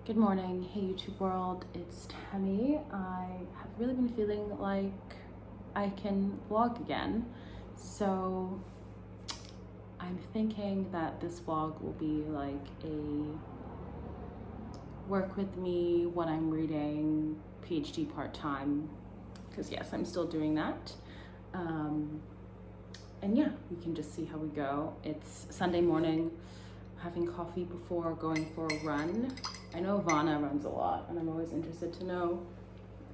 Good morning, hey YouTube world, it's Tammy. I have really been feeling like I can vlog again, so I'm thinking that this vlog will be like a work with me when I'm reading PhD part-time, because yes, I'm still doing that. And yeah, we can just see how we go. It's Sunday morning, having coffee before going for a run. I know Vanna runs a lot, and I'm always interested to know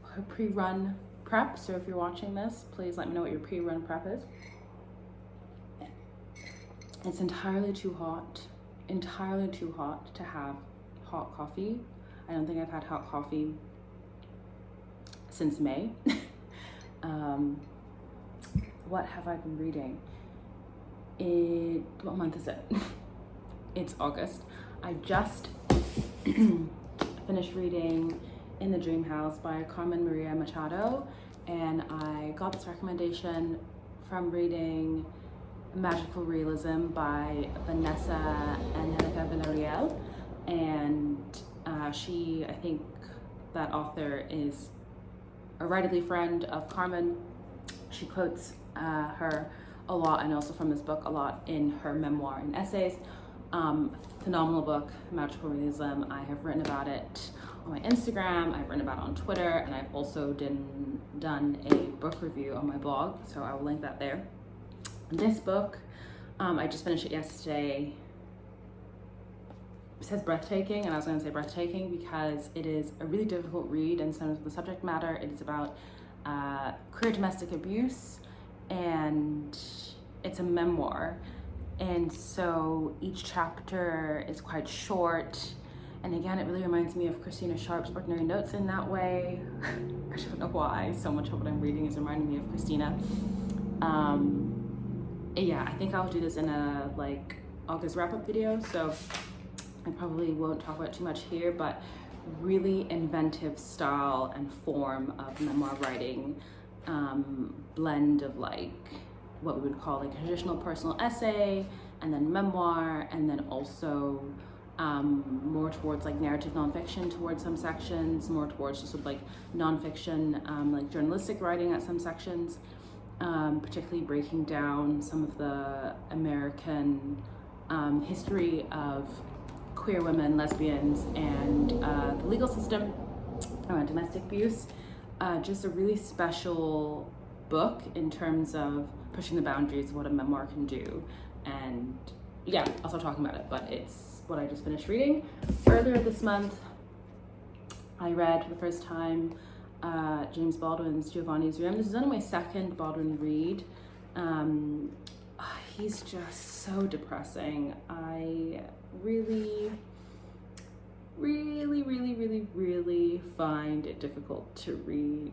her pre-run prep. So if you're watching this, please let me know what your pre-run prep is. It's entirely too hot to have hot coffee. I don't think I've had hot coffee since May. What have I been reading? What month is it? It's August. I just finished reading In the Dream House by Carmen Machado, and I got this recommendation from reading Magical Realism by Vanessa and Villarreal, and I think that author is a writerly friend of Carmen. She quotes her a lot, and also from this book a lot in her memoir and essays. Phenomenal book, Magical Realism. I have written about it on my Instagram, I've written about it on Twitter, and I've also done a book review on my blog, so I will link that there. This book, I just finished it yesterday. It says breathtaking, and I was going to say breathtaking because it is a really difficult read in terms of the subject matter. It is about queer domestic abuse, and it's a memoir. And so each chapter is quite short. And again, it really reminds me of Christina Sharp's Ordinary Notes in that way. I don't know why so much of what I'm reading is reminding me of Christina. Yeah, I think I'll do this in a August wrap-up video. So I probably won't talk about too much here, but really inventive style and form of memoir writing, blend of what we would call a traditional personal essay, and then memoir, and then also more towards narrative nonfiction towards some sections, more towards just sort of nonfiction, journalistic writing at some sections, particularly breaking down some of the American history of queer women, lesbians, and the legal system around domestic abuse. Just a really special book in terms of pushing the boundaries of what a memoir can do. And yeah, I'll start talking about it, but it's what I just finished reading. Earlier this month, I read for the first time James Baldwin's Giovanni's Room. This is only my second Baldwin read. He's just so depressing. I really find it difficult to read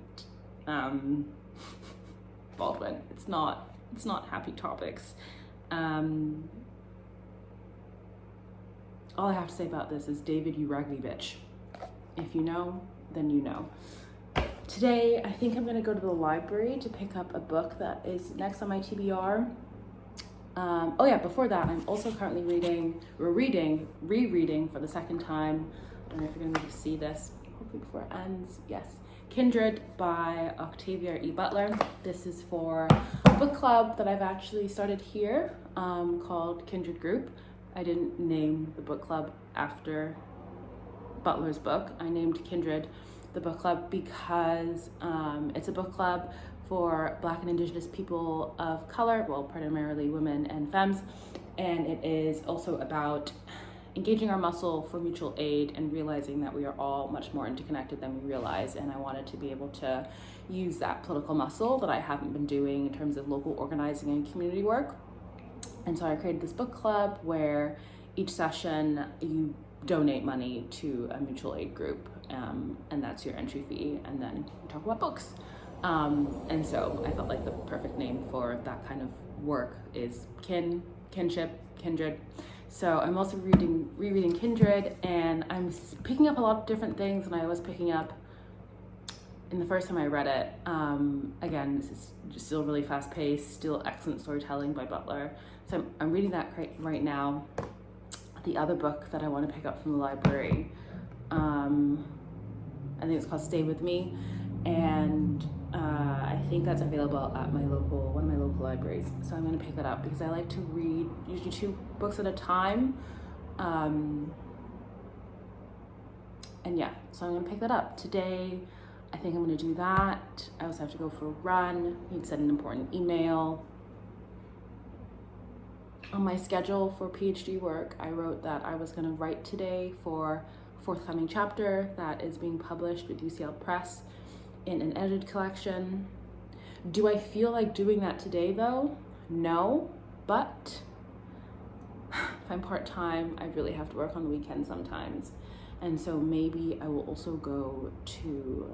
Baldwin. It's not happy topics. All I have to say about this is, David, you raggedy bitch. If you know, then you know. Today, I think I'm gonna go to the library to pick up a book that is next on my TBR. Oh yeah, before that, I'm also currently rereading for the second time. I don't know if you're gonna be able to see this, hopefully before it ends. Yes, Kindred by Octavia E. Butler. This is for a book club that I've actually started here, called Kindred Group. I didn't name the book club after Butler's book. I named Kindred the book club because it's a book club for Black and Indigenous people of color, well, primarily women and femmes, and it is also about engaging our muscle for mutual aid and realizing that we are all much more interconnected than we realize. And I wanted to be able to use that political muscle that I haven't been doing in terms of local organizing and community work. And so I created this book club where each session you donate money to a mutual aid group, and that's your entry fee, and then we talk about books. And so I felt like the perfect name for that kind of work is kinship, kindred. So I'm also rereading Kindred, and I'm picking up a lot of different things than I was picking up in the first time I read it. Again, this is just still really fast paced, still excellent storytelling by Butler. So I'm reading that right now. The other book that I want to pick up from the library I think it's called Stay With Me, and I think that's available at one of my local libraries. So I'm going to pick that up because I like to read usually 2 books at a time. And yeah, so I'm going to pick that up today. I think I'm going to do that. I also have to go for a run. I need to send an important email. On my schedule for PhD work, I wrote that I was going to write today for a forthcoming chapter that is being published with UCL Press in an edited collection. Do I feel like doing that today though? No, but if I'm part-time, I really have to work on the weekend sometimes. And so maybe I will also go to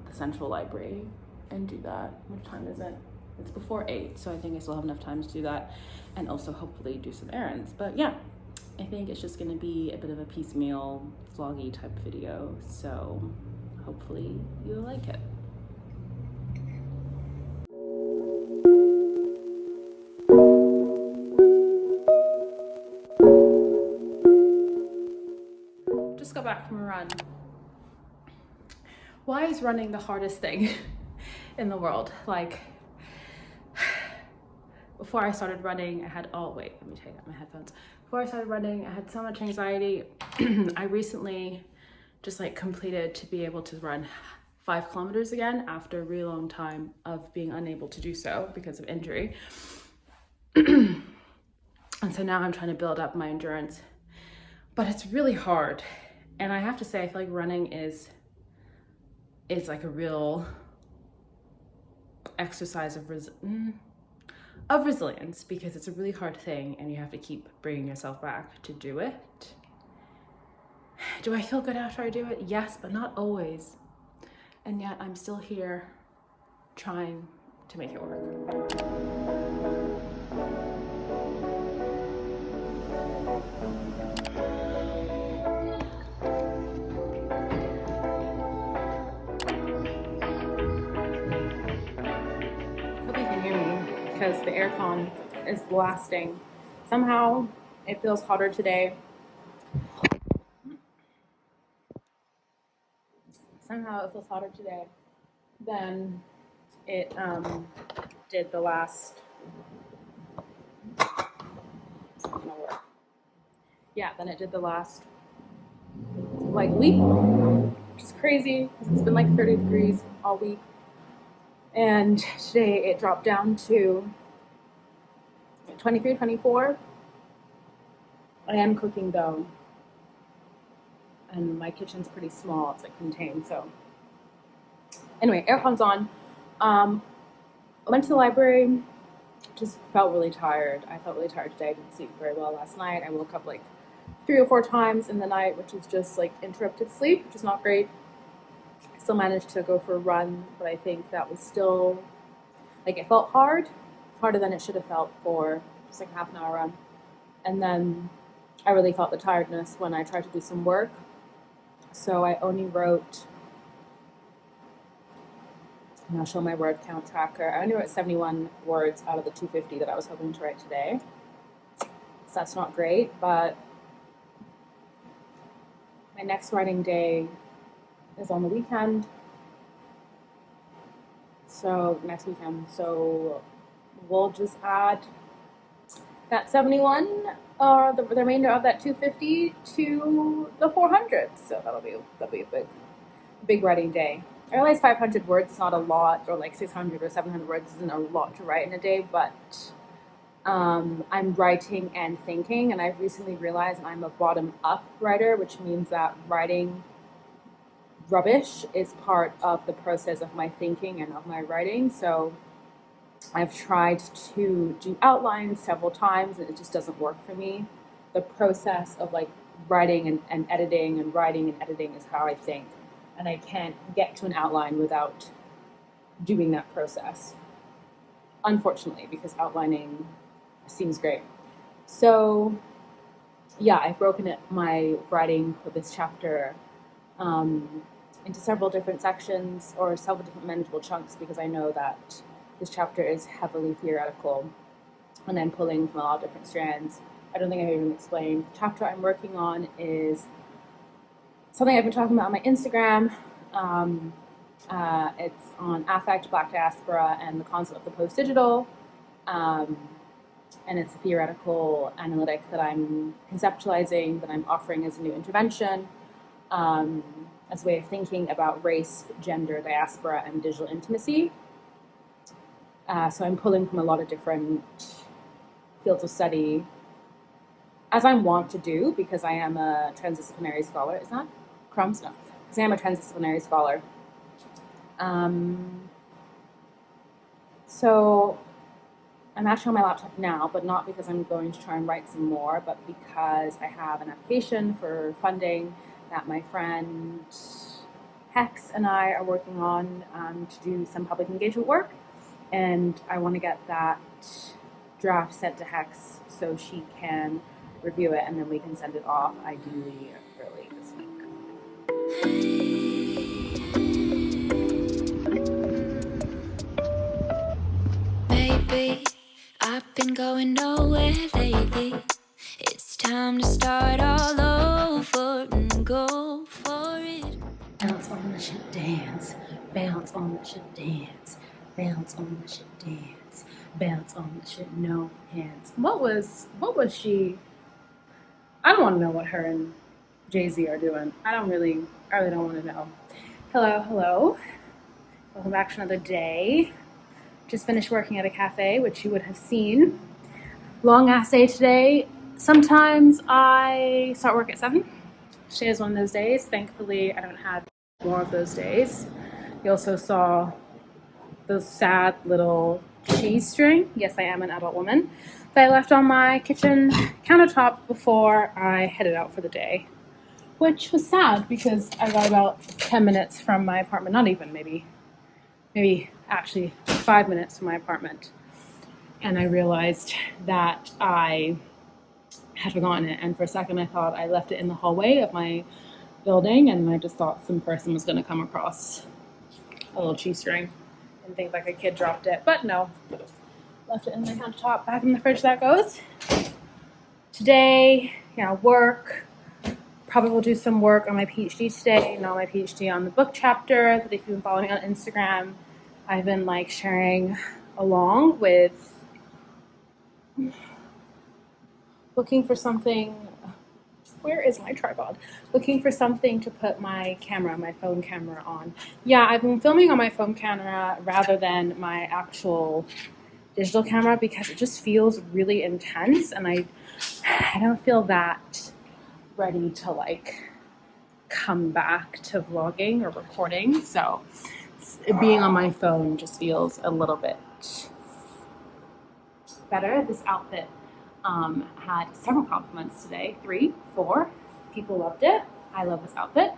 the Central Library and do that. What time is it? It's before 8, so I think I still have enough time to do that, and also hopefully do some errands. But yeah, I think it's just gonna be a bit of a piecemeal vloggy type video, so hopefully you'll like it. Just got back from a run. Why is running the hardest thing in the world? Like, before I started running, I had, oh wait, let me take out my headphones. Before I started running, I had so much anxiety. I recently just like completed to be able to run 5 kilometers again after a really long time of being unable to do so because of injury. And so now I'm trying to build up my endurance, but it's really hard. And I have to say, I feel like running is like a real exercise of resilience, because it's a really hard thing and you have to keep bringing yourself back to do it. Do I feel good after I do it? Yes, but not always. And yet I'm still here trying to make it work. Hope you can hear me because the aircon is blasting. Somehow it feels hotter today. Somehow it feels hotter today than it did the last, than it did the last like week, which is crazy because it's been like 30 degrees all week. And today it dropped down to 23, 24. I am cooking though, and my kitchen's pretty small, it's like contained, so anyway, aircon's on. I went to the library, just felt really tired. I felt really tired today. I didn't sleep very well last night. I woke up like 3 or 4 times in the night, which is just like interrupted sleep, which is not great. I still managed to go for a run, but I think that was still, like, it felt harder than it should have felt for just like a half an hour run. And then I really felt the tiredness when I tried to do some work. So I only wrote, and I'll show my word count tracker. I only wrote 71 words out of the 250 that I was hoping to write today. So that's not great, but my next writing day is on the weekend. So next weekend. So we'll just add that 71 or the remainder of that 250 to the 400. So that'll be a big writing day. I realize 500 words is not a lot, or like 600 or 700 words isn't a lot to write in a day, but I'm writing and thinking, and I've recently realized I'm a bottom-up writer, which means that writing rubbish is part of the process of my thinking and of my writing. So I've tried to do outlines several times, and it just doesn't work for me. The process of like writing and editing and writing and editing is how I think, and I can't get to an outline without doing that process, unfortunately, because outlining seems great. So yeah, I've broken my writing for this chapter into several different sections, or several different manageable chunks, because I know that this chapter is heavily theoretical and I'm pulling from a lot of different strands. I don't think I've even explained. The chapter I'm working on is something I've been talking about on my Instagram. It's on affect, Black diaspora, and the concept of the post-digital. And it's a theoretical analytic that I'm conceptualizing, that I'm offering as a new intervention, as a way of thinking about race, gender, diaspora, and digital intimacy. So I'm pulling from a lot of different fields of study, as I'm wont to do, because I am a transdisciplinary scholar. Is that crumbs? No. Because I am a transdisciplinary scholar. So I'm actually on my laptop now, but not because I'm going to try and write some more, but because I have an application for funding that my friend Hex and I are working on to do some public engagement work. And I want to get that draft sent to Hex so she can review it, and then we can send it off, ideally early this week. Baby, I've been going nowhere lately. It's time to start all over and go for it. Bounce on the shit dance, bounce on the shit dance, bounce on the shit dance, bounce on the shit no hands. What was she? I don't want to know what her and Jay-Z are doing. I really don't want to know. Hello. Welcome back to another day. Just finished working at a cafe, which you would have seen. Long ass day today. Sometimes I start work at 7. Today is one of those days. Thankfully, I don't have more of those days. You also saw those sad little cheese string. Yes, I am an adult woman. That I left on my kitchen countertop before I headed out for the day, which was sad because I got about 10 minutes from my apartment. Not even, maybe actually 5 minutes from my apartment. And I realized that I had forgotten it. And for a second, I thought I left it in the hallway of my building, and I just thought some person was going to come across a little cheese string and think like a kid dropped it. But no, left it in my countertop, back in the fridge that goes. Today, work. Probably will do some work on my PhD today, and on my PhD on the book chapter that if you've been following me on Instagram, I've been sharing along with, looking for something. Where is my tripod? Looking for something to put my phone camera on. Yeah, I've been filming on my phone camera rather than my actual digital camera because it just feels really intense, and I don't feel that ready to come back to vlogging or recording. So being on my phone just feels a little bit better. This outfit had several compliments today, 3, 4. People loved it. I love this outfit.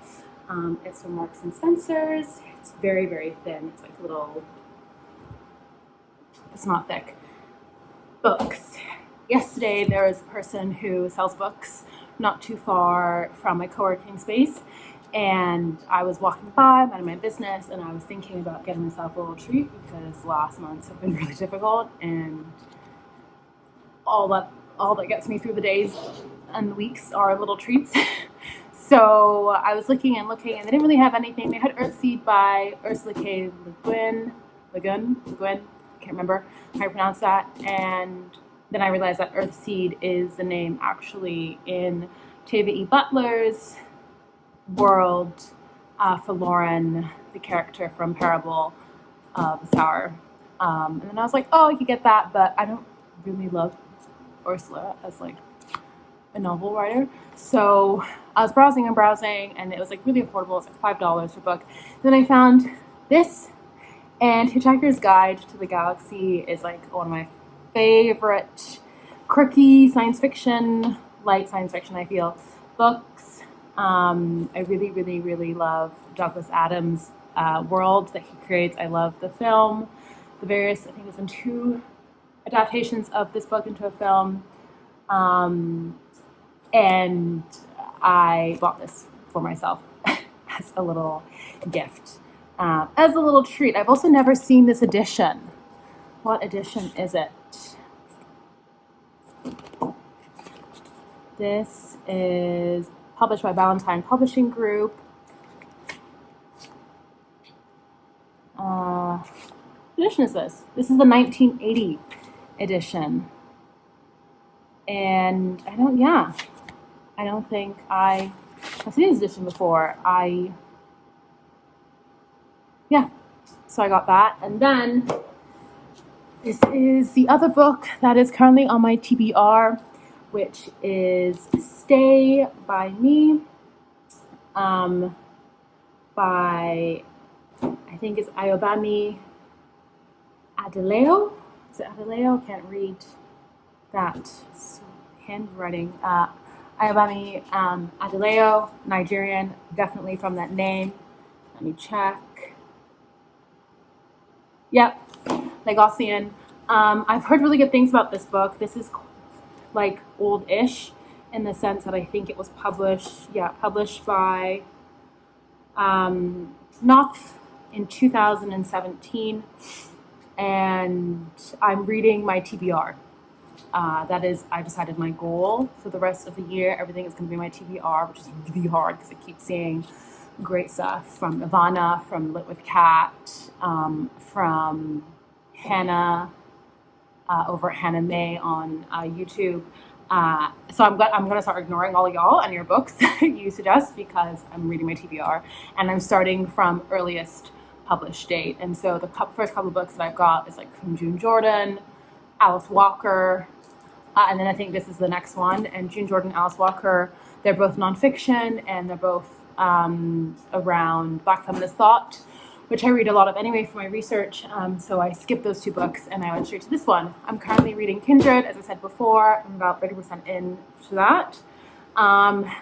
It's from Marks and Spencer's. It's very, very thin. It's it's not thick. Books. Yesterday there was a person who sells books not too far from my co-working space, and I was walking by, minding my business, and I was thinking about getting myself a little treat because last months have been really difficult, and all that gets me through the days and the weeks are little treats. So I was looking, and they didn't really have anything. They had Earthseed by Ursula K. Le Guin, can't remember how you pronounce that. And then I realized that Earthseed is the name actually in Tava E. Butler's world for Lauren, the character from Parable of the Sower. And then I was like, oh, you could get that, but I don't really love Ursula as a novel writer. So I was browsing, and it was really affordable. It's $5 for a book. Then I found this, and Hitchhiker's Guide to the Galaxy is one of my favorite quirky science fiction, light science fiction, I feel, books. I really, really, really love Douglas Adams' world that he creates. I love the film, I think there's been 2 adaptations of this book into a film. And I bought this for myself as a little gift, as a little treat. I've also never seen this edition. What edition is it? This is published by Valentine Publishing Group. What edition is this? This is the 1980 edition. And I don't think I have seen this edition before. So I got that. And then this is the other book that is currently on my TBR, which is Stay by Me, by, I think it's bámi adébáyọ. Is it Adébáyọ? I can't read that handwriting. Bámi adébáyọ, Nigerian, definitely from that name. Let me check. Yep, Lagosian. I've heard really good things about this book. This is like old-ish in the sense that I think it was published by Knopf in 2017, and I'm reading my TBR. That is, I decided my goal for the rest of the year. Everything is going to be my TBR, which is really hard because I keep seeing great stuff from Ivana, from Lit with Cat, from Hannah over at Hannah May on YouTube. So I'm going to start ignoring all y'all and your books you suggest because I'm reading my TBR and I'm starting from earliest published date. And so the first couple of books that I've got is like from June Jordan, Alice Walker, and then I think this is the next one. And June Jordan, Alice Walker, they're both nonfiction and they're both around Black feminist thought, which I read a lot of anyway for my research. So I skipped those two books and I went straight to this one. I'm currently reading Kindred, as I said before. I'm about 30% into that.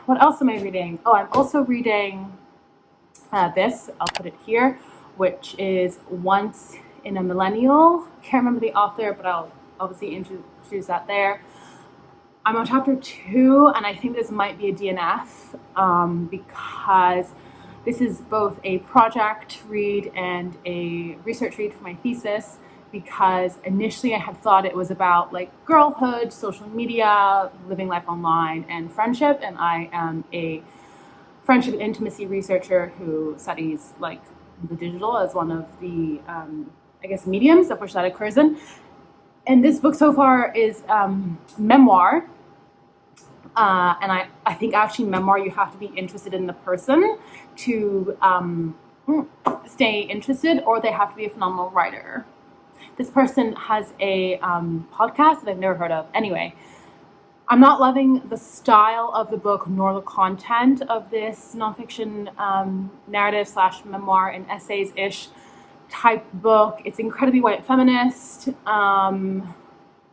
What else am I reading? Oh, I'm also reading this, I'll put it here, which is Once in a Millennial. Can't remember the author, but I'll obviously introduce that there. I'm on chapter 2, and I think this might be a DNF because this is both a project read and a research read for my thesis, because initially I had thought it was about like girlhood, social media, living life online, and friendship, and I am a friendship and intimacy researcher who studies like the digital as one of the, mediums of which that occurs in. And this book so far is memoir. And I think actually memoir, you have to be interested in the person to stay interested, or they have to be a phenomenal writer. This person has a podcast that I've never heard of. Anyway, I'm not loving the style of the book nor the content of this nonfiction narrative / memoir and essays-ish type book. It's incredibly white feminist. I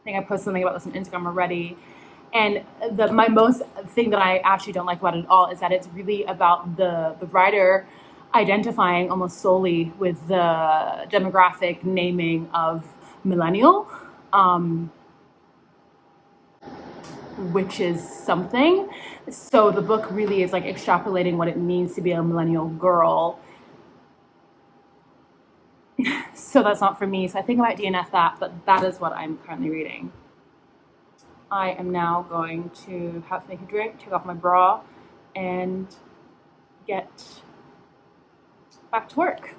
think I posted something about this on Instagram already. And my most thing that I actually don't like about it at all is that it's really about the writer identifying almost solely with the demographic naming of millennial, which is something. So the book really is like extrapolating what it means to be a millennial girl. So that's not for me. So I think I might DNF that, but that is what I'm currently reading. I am now going to have to make a drink, take off my bra, and get back to work.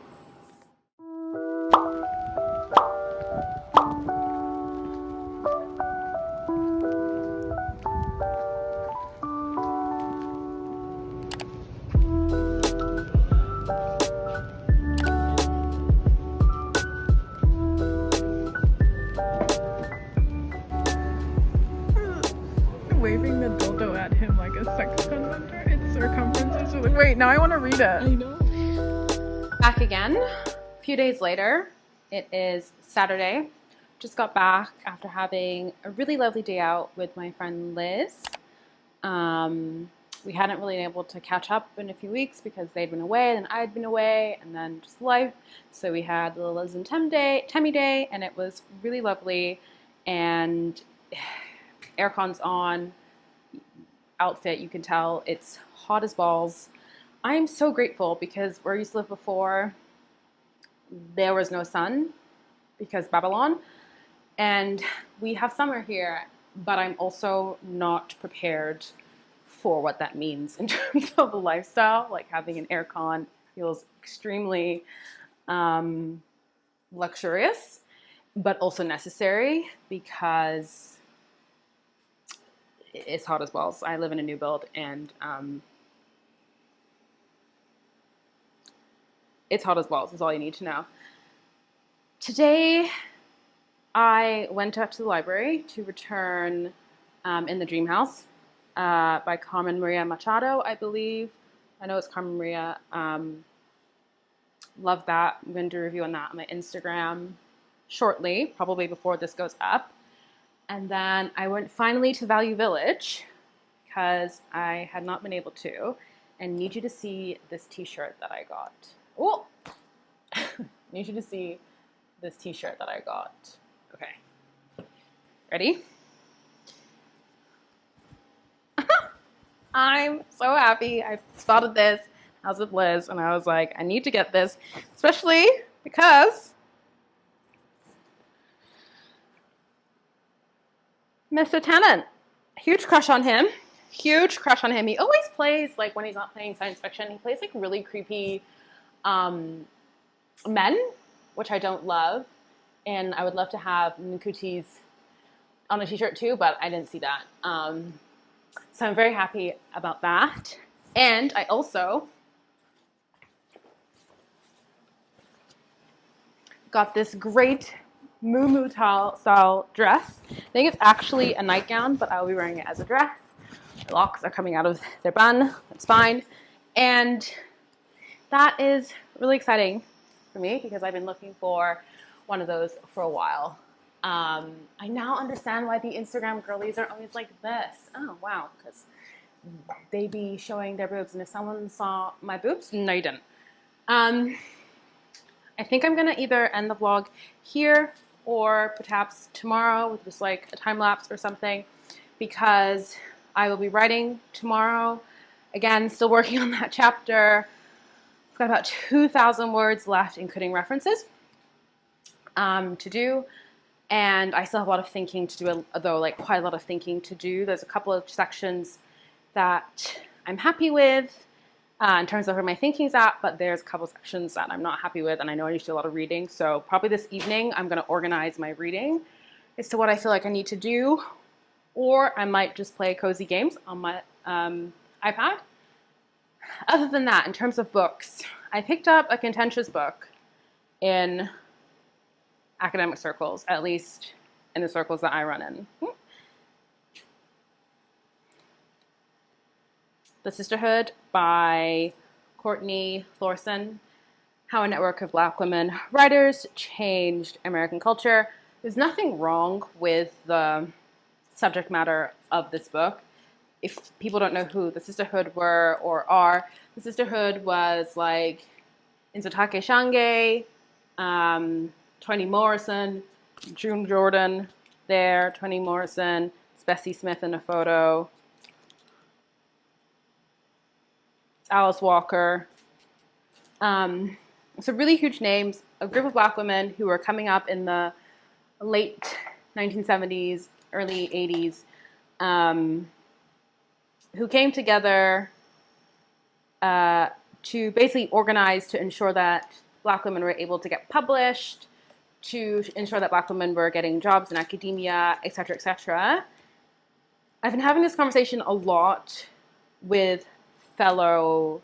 Waving the dildo at him like a sex conductor. Its circumference is really... Wait, now I want to read it. I know. Back again. A few days later. It is Saturday. Just got back after having a really lovely day out with my friend Liz. We hadn't really been able to catch up in a few weeks because they'd been away and I'd been away, and then just life. So we had the Liz and Temmie day, and it was really lovely. And aircon's on, outfit, you can tell it's hot as balls. I'm so grateful because where I used to live before, there was no sun because Babylon, and we have summer here, but I'm also not prepared for what that means in terms of a lifestyle. Like having an aircon feels extremely luxurious, but also necessary because it's hot as balls. I live in a new build, and it's hot as balls is all you need to know. Today, I went up to the library to return In the Dream House by Carmen Maria Machado, I believe. I know it's Carmen Maria. Love that. I'm going to do a review on that on my Instagram shortly, probably before this goes up. And then I went finally to Value Village because I had not been able to, and need you to see this t-shirt that I got. Oh, need you to see this t-shirt that I got. Okay, ready? I'm so happy. I spotted this. I was with Liz, and I was like, I need to get this, especially because Mr. Tennant, huge crush on him. Huge crush on him. He always plays, like, when he's not playing science fiction, he plays, like, really creepy men, which I don't love. And I would love to have Nkuti's on a t-shirt too, but I didn't see that. So I'm very happy about that. And I also got this great muumuu style dress. I think it's actually a nightgown, but I'll be wearing it as a dress. The locks are coming out of their bun. That's fine. And that is really exciting for me because I've been looking for one of those for a while. I now understand why the Instagram girlies are always like this. Oh, wow, because they be showing their boobs. And if someone saw my boobs, no, you didn't. I think I'm going to either end the vlog here or perhaps tomorrow with just like a time lapse or something, because I will be writing tomorrow. Again, still working on that chapter. I've got about 2,000 words left, including references, to do. And I still have a lot of thinking to do, though, like quite a lot of thinking to do. There's a couple of sections that I'm happy with in terms of where my thinking's at, but there's a couple sections that I'm not happy with, and I know I need to do a lot of reading. So probably this evening, I'm going to organize my reading as to what I feel like I need to do, or I might just play cozy games on my iPad. Other than that, in terms of books, I picked up a contentious book in academic circles, at least in the circles that I run in. The Sisterhood by Courtney Thorsson, How a Network of Black Women Writers Changed American Culture. There's nothing wrong with the subject matter of this book. If people don't know who the Sisterhood were or are, the Sisterhood was like Nzotake Shange, Toni Morrison, June Jordan there, Toni Morrison, Bessie Smith in a photo, it's Alice Walker. So really huge names, a group of Black women who were coming up in the late 1970s, early 80s, who came together to basically organize to ensure that Black women were able to get published, to ensure that Black women were getting jobs in academia, et cetera, et cetera. I've been having this conversation a lot with fellow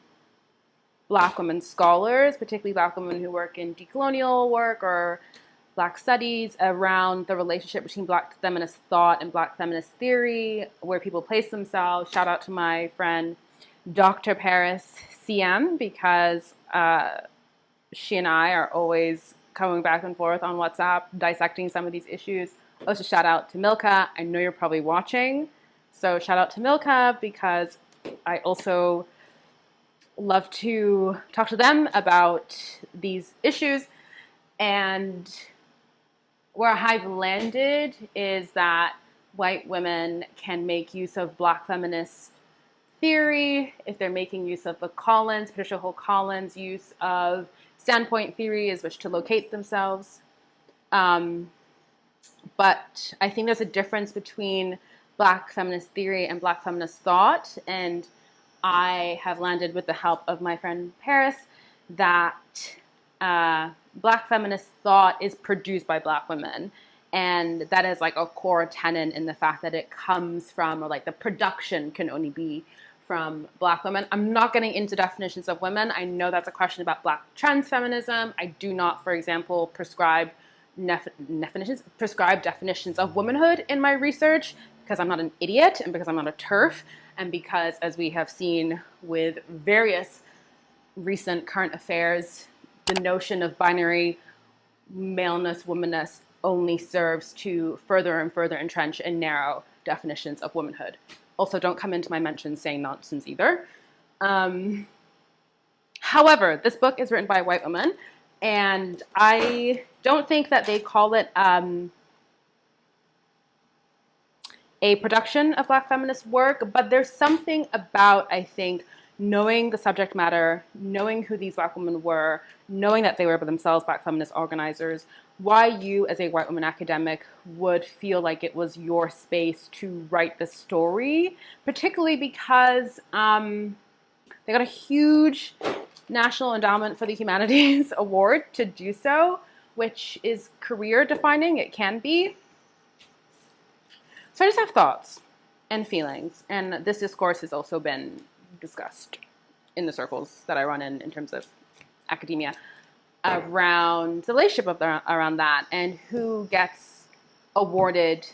Black women scholars, particularly Black women who work in decolonial work or Black studies, around the relationship between Black feminist thought and Black feminist theory, where people place themselves. Shout out to my friend Dr. Paris CM, because she and I are always coming back and forth on WhatsApp, dissecting some of these issues. Also, shout out to Milka. I know you're probably watching. So shout out to Milka, because I also love to talk to them about these issues. And where I've landed is that white women can make use of Black feminist theory if they're making use of the Collins, Patricia Hill Collins' use of standpoint theory is which to locate themselves. But I think there's a difference between Black feminist theory and Black feminist thought, and I have landed with the help of my friend Paris that Black feminist thought is produced by Black women, and that is like a core tenet in the fact that it comes from, or like the production can only be from Black women. I'm not getting into definitions of women. I know that's a question about Black trans feminism. I do not, for example, prescribe definitions of womanhood in my research, because I'm not an idiot and because I'm not a TERF, and because, as we have seen with various recent current affairs, the notion of binary maleness, womanness only serves to further and further entrench and narrow definitions of womanhood. Also, don't come into my mentions saying nonsense either. However, this book is written by a white woman, and I don't think that they call it a production of Black feminist work, but there's something about, I think, knowing the subject matter, knowing who these Black women were, knowing that they were themselves Black feminist organizers, why you as a white woman academic would feel like it was your space to write the story, particularly because they got a huge National Endowment for the Humanities award to do so, which is career defining. It can be. So I just have thoughts and feelings, and this discourse has also been discussed in the circles that I run in terms of academia, around the relationship around that and who gets awarded,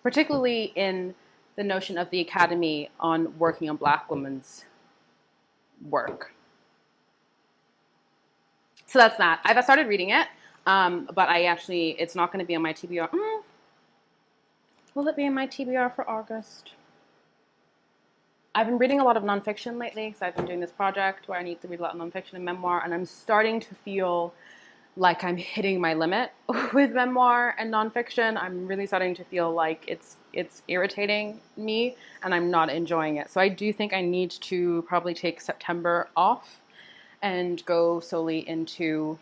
particularly in the notion of the academy on working on Black women's work. So that's that. I've started reading it, but it's not going to be on my TBR. Will it be in my TBR for August? I've been reading a lot of nonfiction lately because I've been doing this project where I need to read a lot of nonfiction and memoir, and I'm starting to feel like I'm hitting my limit with memoir and nonfiction. I'm really starting to feel like it's irritating me and I'm not enjoying it. So I do think I need to probably take September off and go solely into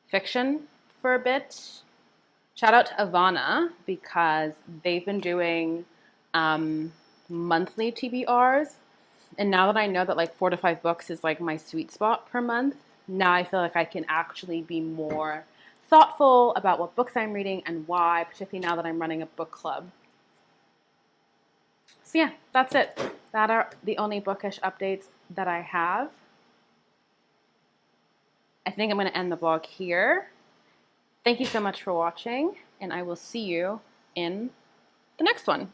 fiction for a bit. Shout out to Ivana, because they've been doing monthly TBRs, and now that I know that like 4 to 5 books is like my sweet spot per month, now I feel like I can actually be more thoughtful about what books I'm reading and why, particularly now that I'm running a book club. So yeah, that's it. That are the only bookish updates that I have. I think I'm going to end the vlog here. Thank you so much for watching, and I will see you in the next one.